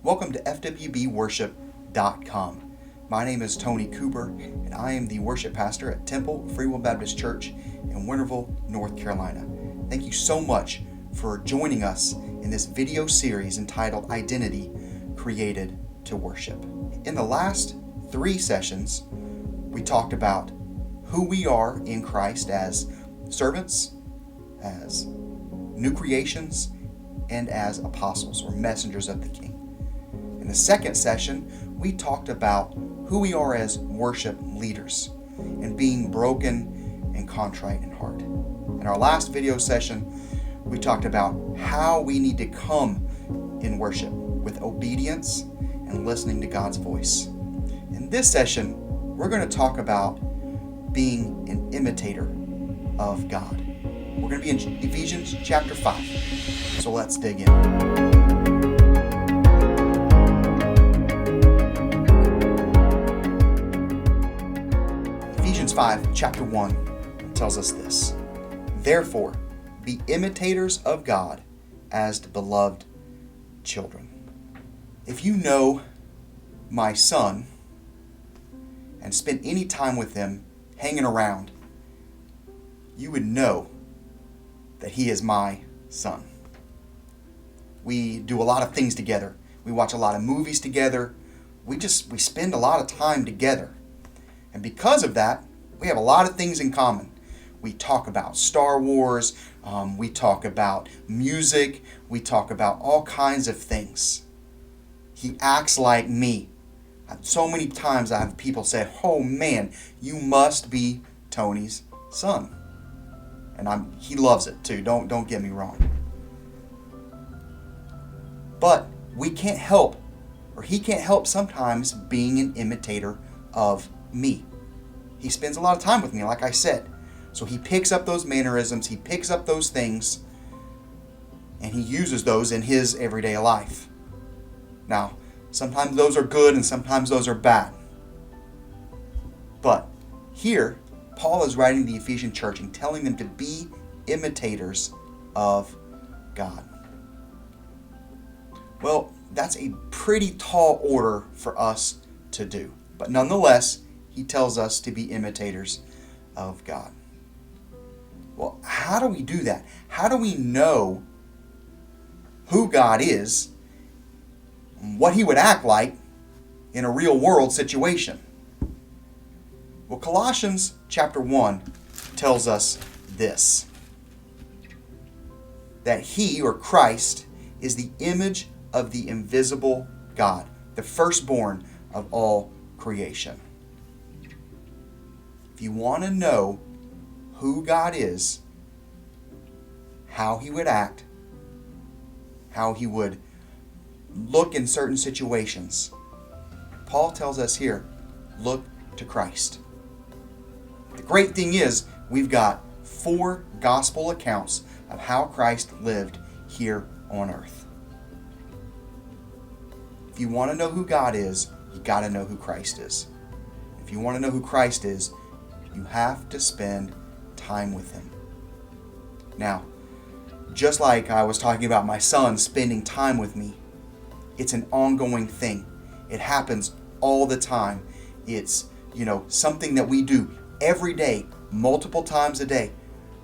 Welcome to FWBWorship.com. My name is Tony Cooper, and I am the worship pastor at Temple Free Will Baptist Church in Winterville, North Carolina. Thank you so much for joining us in this video series entitled Identity Created to Worship. In the last 3 sessions, we talked about who we are in Christ as servants, as new creations, and as apostles or messengers of the King. In the second session, we talked about who we are as worship leaders and being broken and contrite in heart. In our last video session, we talked about how we need to come in worship with obedience and listening to God's voice. In this session, we're going to talk about being an imitator of God. We're going to be in Ephesians chapter 5. So let's dig in. Ephesians 5, chapter 1 tells us this. Therefore, be imitators of God as the beloved children. If you know my son and spend any time with him hanging around, you would know that he is my son. We do a lot of things together. We watch a lot of movies together. We spend a lot of time together. And because of that, we have a lot of things in common. We talk about Star Wars, we talk about music, we talk about all kinds of things. He acts like me. So many times I have people say, oh man, you must be Tony's son. And he loves it too, don't get me wrong. But we can't help, or he can't help sometimes being an imitator of me. He spends a lot of time with me, like I said. So he picks up those mannerisms, he picks up those things, and he uses those in his everyday life. Now, sometimes those are good and sometimes those are bad. But here, Paul is writing the Ephesian church and telling them to be imitators of God. Well, that's a pretty tall order for us to do. But nonetheless, he tells us to be imitators of God. Well, how do we do that? How do we know who God is, what he would act like in a real world situation? Well, Colossians chapter 1 tells us this, that he, or Christ, is the image of the invisible God, the firstborn of all creation. If you want to know who God is, how he would act, how he would look in certain situations, Paul tells us here, look to Christ. The great thing is, we've got 4 gospel accounts of how Christ lived here on earth. If you want to know who God is, you got to know who Christ is. If you want to know who Christ is, you have to spend time with him. Now, just like I was talking about my son spending time with me, it's an ongoing thing. It happens all the time. It's, something that we do every day, multiple times a day.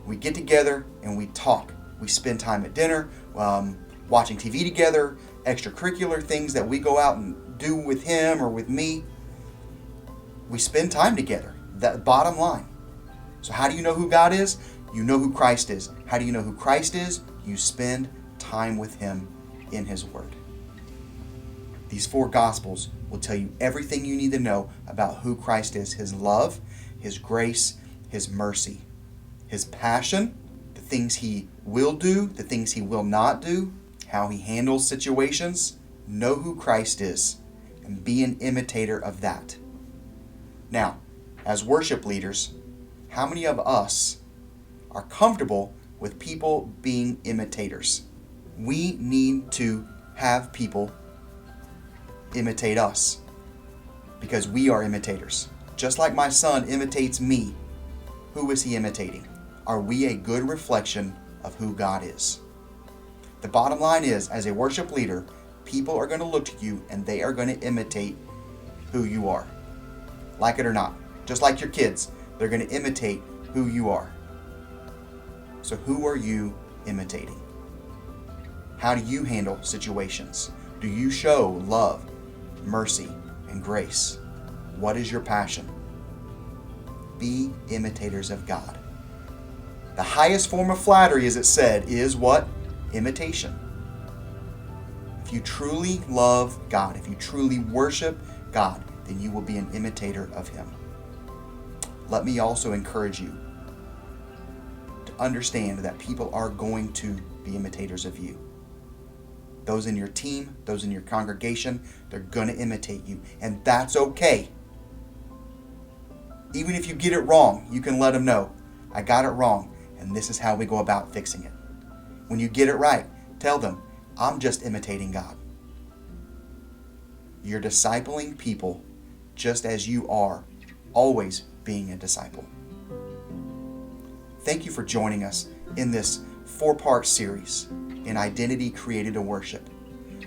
We get together and we talk. We spend time at dinner, watching TV together, extracurricular things that we go out and do with him or with me. We spend time together. That bottom line. So how do you know who God is? You know who Christ is. How do you know who Christ is? You spend time with him in his word. These 4 gospels will tell you everything you need to know about who Christ is. His love, his grace, his mercy, his passion, the things he will do, the things he will not do, how he handles situations. Know who Christ is and be an imitator of that. Now, as worship leaders, how many of us are comfortable with people being imitators? We need to have people imitate us because we are imitators. Just like my son imitates me, who is he imitating? Are we a good reflection of who God is? The bottom line is, as a worship leader, People are going to look to you and they are going to imitate who you are. Like it or not. Just like your kids, they're going to imitate who you are. So who are you imitating? How do you handle situations? Do you show love, mercy, and grace? What is your passion? Be imitators of God. The highest form of flattery, as it said, is what? Imitation. If you truly love God, if you truly worship God, then you will be an imitator of Him. Let me also encourage you to understand that people are going to be imitators of you. Those in your team, those in your congregation, they're going to imitate you. And that's okay. Even if you get it wrong, you can let them know, I got it wrong, and this is how we go about fixing it. When you get it right, tell them, I'm just imitating God. You're discipling people just as you are always being a disciple. Thank you for joining us in this 4-part series in Identity Created to Worship.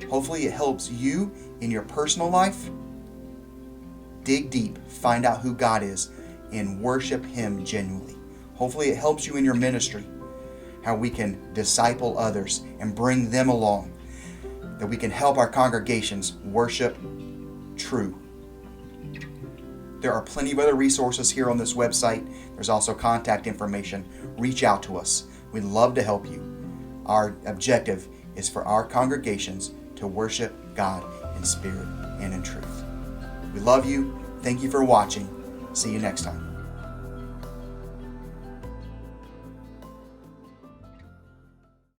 Hopefully it helps you in your personal life dig deep, find out who God is, and worship Him genuinely. Hopefully it helps you in your ministry, how we can disciple others and bring them along, that we can help our congregations worship true. There are plenty of other resources here on this website. There's also contact information. Reach out to us. We'd love to help you. Our objective is for our congregations to worship God in spirit and in truth. We love you. Thank you for watching. See you next time.